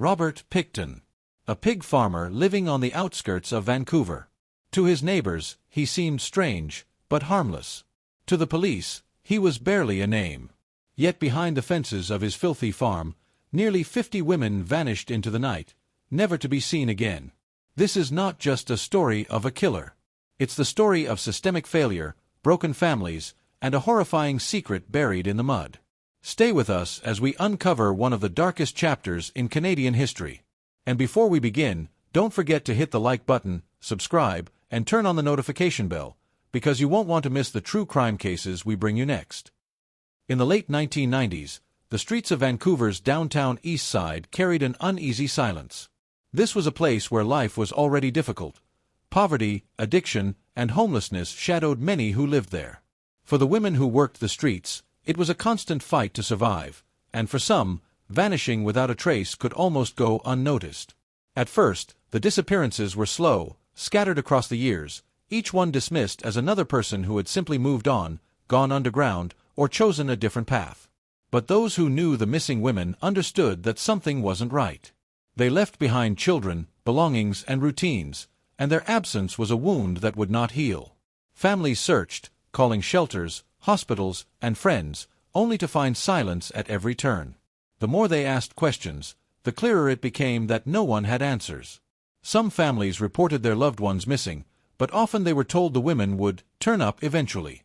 Robert Pickton, a pig farmer living on the outskirts of Vancouver. To his neighbors, he seemed strange, but harmless. To the police, he was barely a name. Yet behind the fences of his filthy farm, nearly 50 women vanished into the night, never to be seen again. This is not just a story of a killer. It's the story of systemic failure, broken families, and a horrifying secret buried in the mud. Stay with us as we uncover one of the darkest chapters in Canadian history. And before we begin, don't forget to hit the like button, subscribe, and turn on the notification bell, because you won't want to miss the true crime cases we bring you next. In the late 1990s, the streets of Vancouver's downtown east side carried an uneasy silence. This was a place where life was already difficult. Poverty, addiction, and homelessness shadowed many who lived there. For the women who worked the streets, it was a constant fight to survive, and for some, vanishing without a trace could almost go unnoticed. At first, the disappearances were slow, scattered across the years, each one dismissed as another person who had simply moved on, gone underground, or chosen a different path. But those who knew the missing women understood that something wasn't right. They left behind children, belongings, and routines, and their absence was a wound that would not heal. Families searched, calling shelters, hospitals, and friends, only to find silence at every turn. The more they asked questions, the clearer it became that no one had answers. Some families reported their loved ones missing, but often they were told the women would turn up eventually.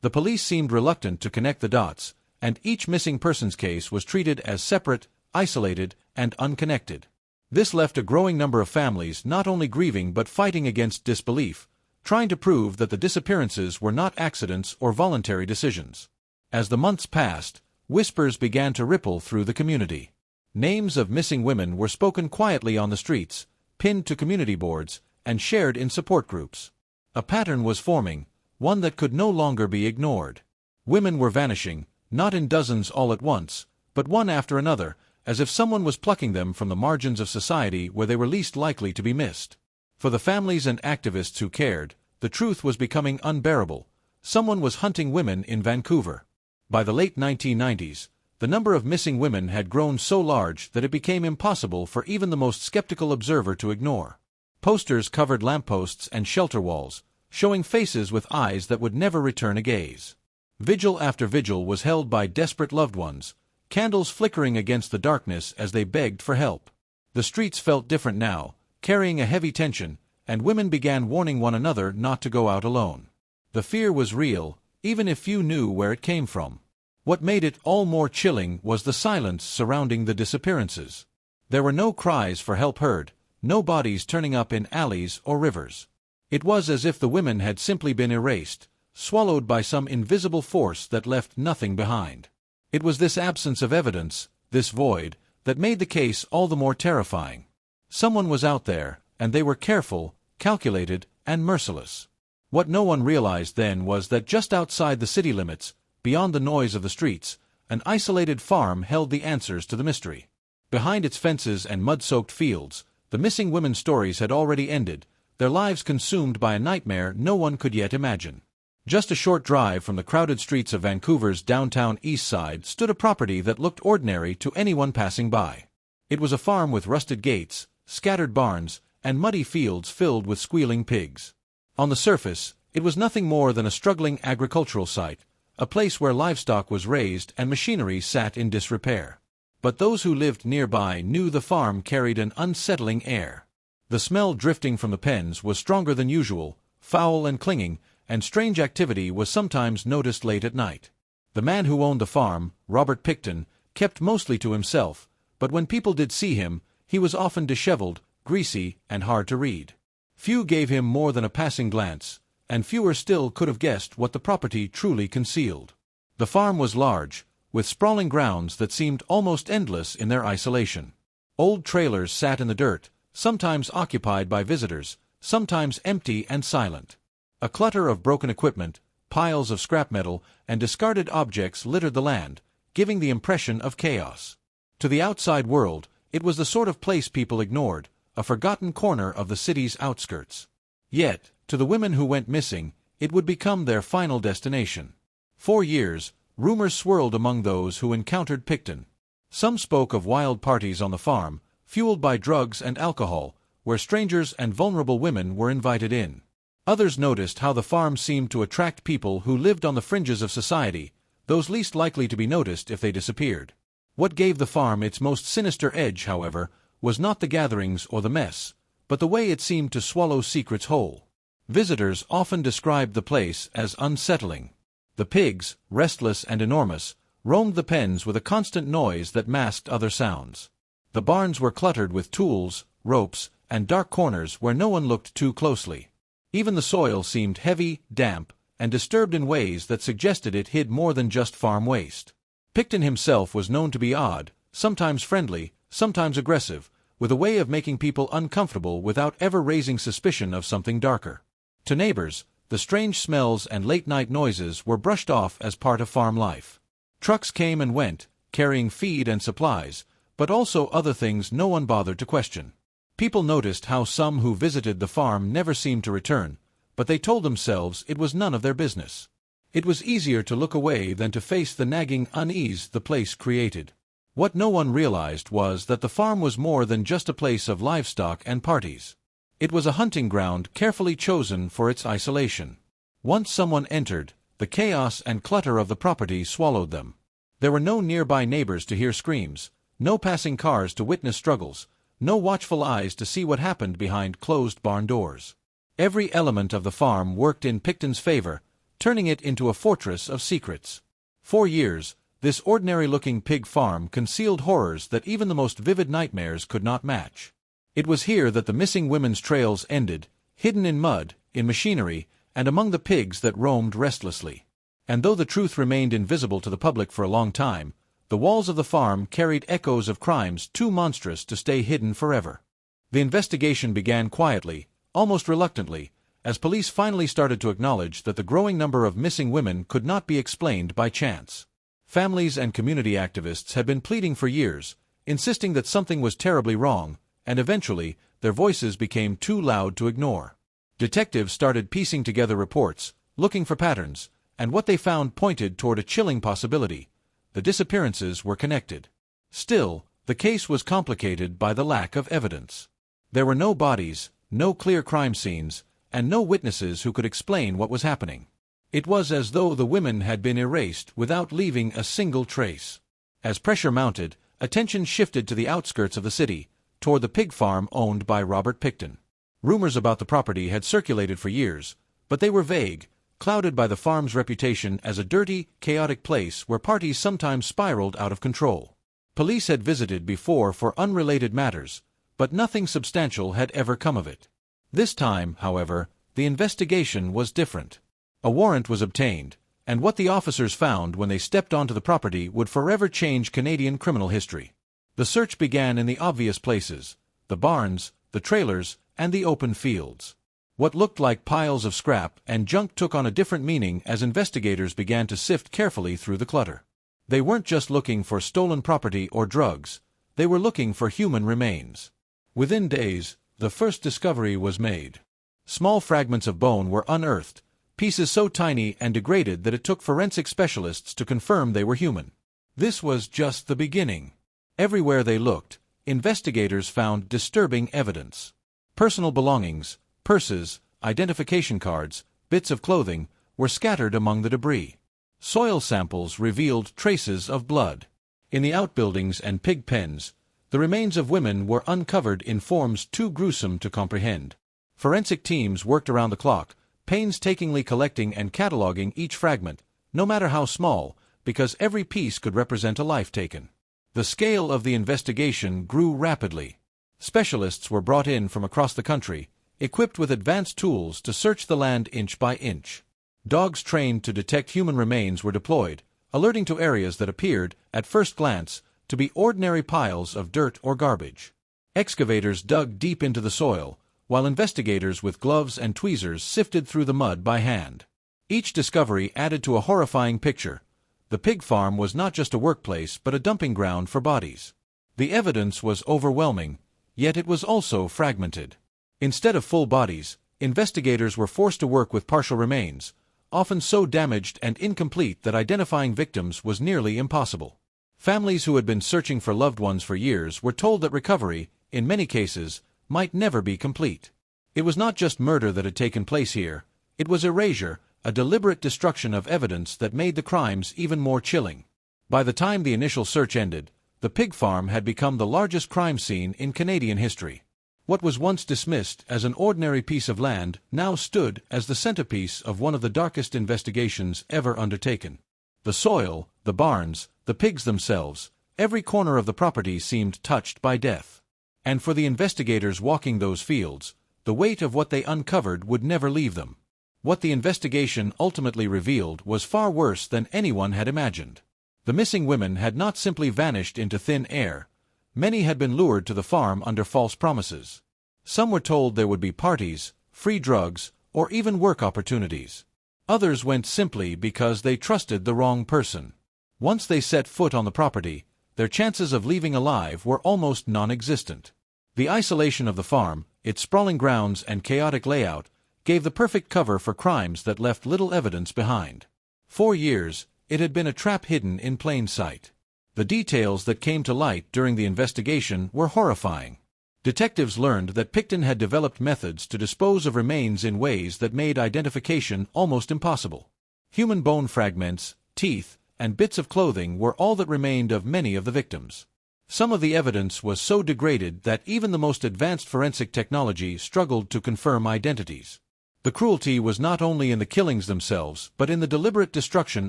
The police seemed reluctant to connect the dots, and each missing persons case was treated as separate, isolated, and unconnected. This left a growing number of families not only grieving but fighting against disbelief, trying to prove that the disappearances were not accidents or voluntary decisions. As the months passed, whispers began to ripple through the community. Names of missing women were spoken quietly on the streets, pinned to community boards, and shared in support groups. A pattern was forming, one that could no longer be ignored. Women were vanishing, not in dozens all at once, but one after another, as if someone was plucking them from the margins of society where they were least likely to be missed. For the families and activists who cared, the truth was becoming unbearable. Someone was hunting women in Vancouver. By the late 1990s, the number of missing women had grown so large that it became impossible for even the most skeptical observer to ignore. Posters covered lampposts and shelter walls, showing faces with eyes that would never return a gaze. Vigil after vigil was held by desperate loved ones, candles flickering against the darkness as they begged for help. The streets felt different now, carrying a heavy tension, and women began warning one another not to go out alone. The fear was real, even if few knew where it came from. What made it all more chilling was the silence surrounding the disappearances. There were no cries for help heard, no bodies turning up in alleys or rivers. It was as if the women had simply been erased, swallowed by some invisible force that left nothing behind. It was this absence of evidence, this void, that made the case all the more terrifying. Someone was out there, and they were careful, calculated, and merciless. What no one realized then was that just outside the city limits, beyond the noise of the streets, an isolated farm held the answers to the mystery. Behind its fences and mud-soaked fields, the missing women's stories had already ended, their lives consumed by a nightmare no one could yet imagine. Just a short drive from the crowded streets of Vancouver's downtown east side stood a property that looked ordinary to anyone passing by. It was a farm with rusted gates, scattered barns, and muddy fields filled with squealing pigs. On the surface, it was nothing more than a struggling agricultural site, a place where livestock was raised and machinery sat in disrepair. But those who lived nearby knew the farm carried an unsettling air. The smell drifting from the pens was stronger than usual, foul and clinging, and strange activity was sometimes noticed late at night. The man who owned the farm, Robert Pickton, kept mostly to himself, but when people did see him, he was often disheveled, greasy, and hard to read. Few gave him more than a passing glance, and fewer still could have guessed what the property truly concealed. The farm was large, with sprawling grounds that seemed almost endless in their isolation. Old trailers sat in the dirt, sometimes occupied by visitors, sometimes empty and silent. A clutter of broken equipment, piles of scrap metal, and discarded objects littered the land, giving the impression of chaos. To the outside world, it was the sort of place people ignored, a forgotten corner of the city's outskirts. Yet, to the women who went missing, it would become their final destination. For years, rumors swirled among those who encountered Pickton. Some spoke of wild parties on the farm, fueled by drugs and alcohol, where strangers and vulnerable women were invited in. Others noticed how the farm seemed to attract people who lived on the fringes of society, those least likely to be noticed if they disappeared. What gave the farm its most sinister edge, however, was not the gatherings or the mess, but the way it seemed to swallow secrets whole. Visitors often described the place as unsettling. The pigs, restless and enormous, roamed the pens with a constant noise that masked other sounds. The barns were cluttered with tools, ropes, and dark corners where no one looked too closely. Even the soil seemed heavy, damp, and disturbed in ways that suggested it hid more than just farm waste. Pickton himself was known to be odd, sometimes friendly, sometimes aggressive, with a way of making people uncomfortable without ever raising suspicion of something darker. To neighbors, the strange smells and late-night noises were brushed off as part of farm life. Trucks came and went, carrying feed and supplies, but also other things no one bothered to question. People noticed how some who visited the farm never seemed to return, but they told themselves it was none of their business. It was easier to look away than to face the nagging unease the place created. What no one realized was that the farm was more than just a place of livestock and parties. It was a hunting ground carefully chosen for its isolation. Once someone entered, the chaos and clutter of the property swallowed them. There were no nearby neighbors to hear screams, no passing cars to witness struggles, no watchful eyes to see what happened behind closed barn doors. Every element of the farm worked in Pickton's favor, turning it into a fortress of secrets. For years, this ordinary-looking pig farm concealed horrors that even the most vivid nightmares could not match. It was here that the missing women's trails ended, hidden in mud, in machinery, and among the pigs that roamed restlessly. And though the truth remained invisible to the public for a long time, the walls of the farm carried echoes of crimes too monstrous to stay hidden forever. The investigation began quietly, almost reluctantly, as police finally started to acknowledge that the growing number of missing women could not be explained by chance. Families and community activists had been pleading for years, insisting that something was terribly wrong, and eventually, their voices became too loud to ignore. Detectives started piecing together reports, looking for patterns, and what they found pointed toward a chilling possibility. The disappearances were connected. Still, the case was complicated by the lack of evidence. There were no bodies, no clear crime scenes, and no witnesses who could explain what was happening. It was as though the women had been erased without leaving a single trace. As pressure mounted, attention shifted to the outskirts of the city, toward the pig farm owned by Robert Pickton. Rumors about the property had circulated for years, but they were vague, clouded by the farm's reputation as a dirty, chaotic place where parties sometimes spiraled out of control. Police had visited before for unrelated matters, but nothing substantial had ever come of it. This time, however, the investigation was different. A warrant was obtained, and what the officers found when they stepped onto the property would forever change Canadian criminal history. The search began in the obvious places: the barns, the trailers, and the open fields. What looked like piles of scrap and junk took on a different meaning as investigators began to sift carefully through the clutter. They weren't just looking for stolen property or drugs, they were looking for human remains. Within days, the first discovery was made. Small fragments of bone were unearthed, pieces so tiny and degraded that it took forensic specialists to confirm they were human. This was just the beginning. Everywhere they looked, investigators found disturbing evidence. Personal belongings, purses, identification cards, bits of clothing, were scattered among the debris. Soil samples revealed traces of blood. In the outbuildings and pig pens, the remains of women were uncovered in forms too gruesome to comprehend. Forensic teams worked around the clock, painstakingly collecting and cataloging each fragment, no matter how small, because every piece could represent a life taken. The scale of the investigation grew rapidly. Specialists were brought in from across the country, equipped with advanced tools to search the land inch by inch. Dogs trained to detect human remains were deployed, alerting to areas that appeared, at first glance, to be ordinary piles of dirt or garbage. Excavators dug deep into the soil, while investigators with gloves and tweezers sifted through the mud by hand. Each discovery added to a horrifying picture. The pig farm was not just a workplace but a dumping ground for bodies. The evidence was overwhelming, yet it was also fragmented. Instead of full bodies, investigators were forced to work with partial remains, often so damaged and incomplete that identifying victims was nearly impossible. Families who had been searching for loved ones for years were told that recovery, in many cases, might never be complete. It was not just murder that had taken place here, it was erasure, a deliberate destruction of evidence that made the crimes even more chilling. By the time the initial search ended, the pig farm had become the largest crime scene in Canadian history. What was once dismissed as an ordinary piece of land now stood as the centerpiece of one of the darkest investigations ever undertaken. The soil, the barns, the pigs themselves, every corner of the property seemed touched by death. And for the investigators walking those fields, the weight of what they uncovered would never leave them. What the investigation ultimately revealed was far worse than anyone had imagined. The missing women had not simply vanished into thin air. Many had been lured to the farm under false promises. Some were told there would be parties, free drugs, or even work opportunities. Others went simply because they trusted the wrong person. Once they set foot on the property, their chances of leaving alive were almost non-existent. The isolation of the farm, its sprawling grounds and chaotic layout, gave the perfect cover for crimes that left little evidence behind. 4 years, it had been a trap hidden in plain sight. The details that came to light during the investigation were horrifying. Detectives learned that Pickton had developed methods to dispose of remains in ways that made identification almost impossible. Human bone fragments, teeth, and bits of clothing were all that remained of many of the victims. Some of the evidence was so degraded that even the most advanced forensic technology struggled to confirm identities. The cruelty was not only in the killings themselves but in the deliberate destruction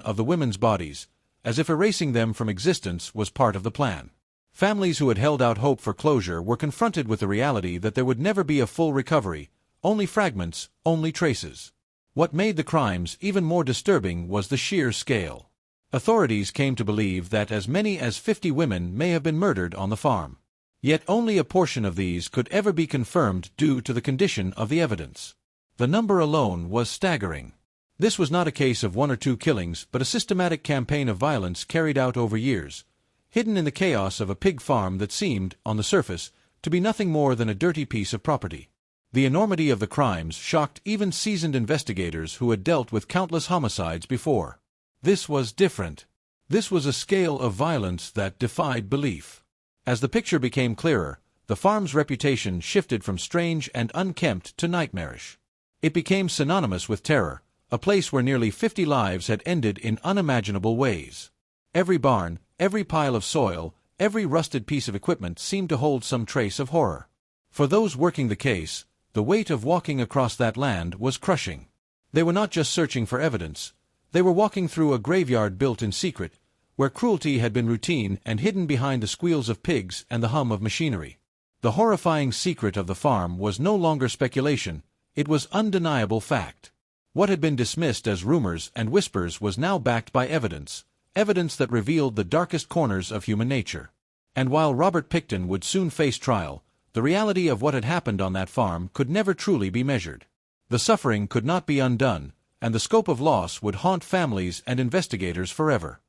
of the women's bodies, as if erasing them from existence was part of the plan. Families who had held out hope for closure were confronted with the reality that there would never be a full recovery, only fragments, only traces. What made the crimes even more disturbing was the sheer scale. Authorities came to believe that as many as 50 women may have been murdered on the farm. Yet only a portion of these could ever be confirmed due to the condition of the evidence. The number alone was staggering. This was not a case of 1 or 2 killings but a systematic campaign of violence carried out over years, hidden in the chaos of a pig farm that seemed, on the surface, to be nothing more than a dirty piece of property. The enormity of the crimes shocked even seasoned investigators who had dealt with countless homicides before. This was different. This was a scale of violence that defied belief. As the picture became clearer, the farm's reputation shifted from strange and unkempt to nightmarish. It became synonymous with terror, a place where nearly 50 lives had ended in unimaginable ways. Every barn, every pile of soil, every rusted piece of equipment seemed to hold some trace of horror. For those working the case, the weight of walking across that land was crushing. They were not just searching for evidence. They were walking through a graveyard built in secret, where cruelty had been routine and hidden behind the squeals of pigs and the hum of machinery. The horrifying secret of the farm was no longer speculation, it was undeniable fact. What had been dismissed as rumors and whispers was now backed by evidence that revealed the darkest corners of human nature. And while Robert Pickton would soon face trial, the reality of what had happened on that farm could never truly be measured. The suffering could not be undone, and the scope of loss would haunt families and investigators forever.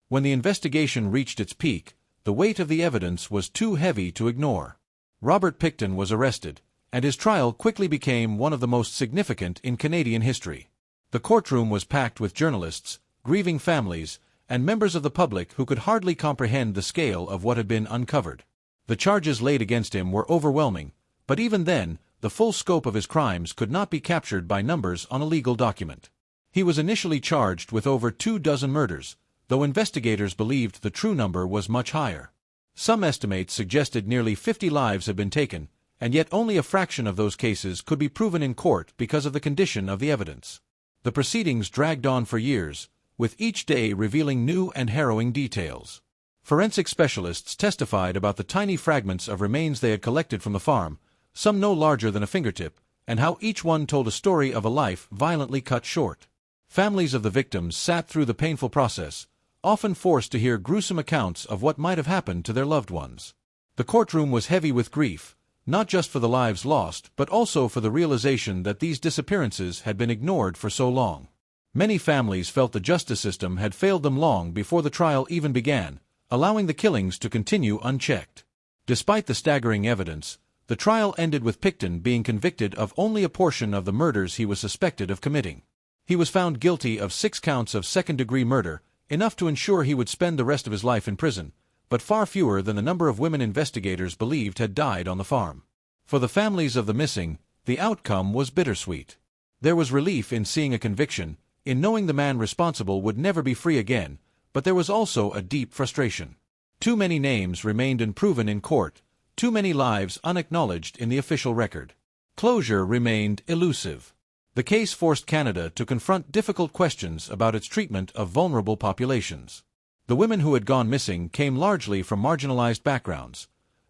When the investigation reached its peak, the weight of the evidence was too heavy to ignore. Robert Pickton was arrested, and his trial quickly became one of the most significant in Canadian history. The courtroom was packed with journalists, grieving families, and members of the public who could hardly comprehend the scale of what had been uncovered. The charges laid against him were overwhelming, but even then, the full scope of his crimes could not be captured by numbers on a legal document. He was initially charged with over 24 murders, though investigators believed the true number was much higher. Some estimates suggested nearly 50 lives had been taken, and yet only a fraction of those cases could be proven in court because of the condition of the evidence. The proceedings dragged on for years, with each day revealing new and harrowing details. Forensic specialists testified about the tiny fragments of remains they had collected from the farm, some no larger than a fingertip, and how each one told a story of a life violently cut short. Families of the victims sat through the painful process, often forced to hear gruesome accounts of what might have happened to their loved ones. The courtroom was heavy with grief, not just for the lives lost but also for the realization that these disappearances had been ignored for so long. Many families felt the justice system had failed them long before the trial even began, allowing the killings to continue unchecked. Despite the staggering evidence, the trial ended with Pickton being convicted of only a portion of the murders he was suspected of committing. He was found guilty of 6 counts of second-degree murder, enough to ensure he would spend the rest of his life in prison, but far fewer than the number of women investigators believed had died on the farm. For the families of the missing, the outcome was bittersweet. There was relief in seeing a conviction, in knowing the man responsible would never be free again, but there was also a deep frustration. Too many names remained unproven in court, too many lives unacknowledged in the official record. Closure remained elusive. The case forced Canada to confront difficult questions about its treatment of vulnerable populations. The women who had gone missing came largely from marginalized backgrounds.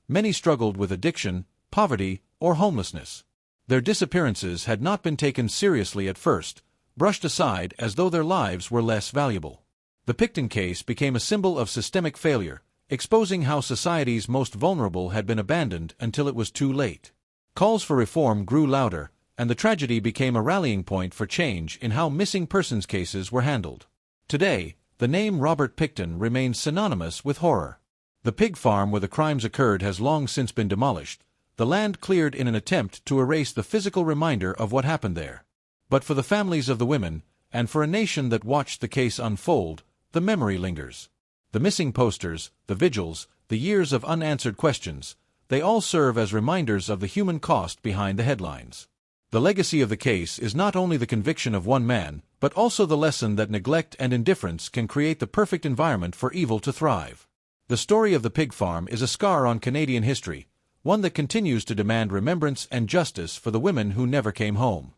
Many struggled with addiction, poverty, or homelessness. Their disappearances had not been taken seriously at first, brushed aside as though their lives were less valuable. The Pickton case became a symbol of systemic failure, exposing how society's most vulnerable had been abandoned until it was too late. Calls for reform grew louder, and the tragedy became a rallying point for change in how missing persons cases were handled. Today, the name Robert Pickton remains synonymous with horror. The pig farm where the crimes occurred has long since been demolished, the land cleared in an attempt to erase the physical reminder of what happened there. But for the families of the women, and for a nation that watched the case unfold, the memory lingers. The missing posters, the vigils, the years of unanswered questions, they all serve as reminders of the human cost behind the headlines. The legacy of the case is not only the conviction of one man, but also the lesson that neglect and indifference can create the perfect environment for evil to thrive. The story of the pig farm is a scar on Canadian history, one that continues to demand remembrance and justice for the women who never came home.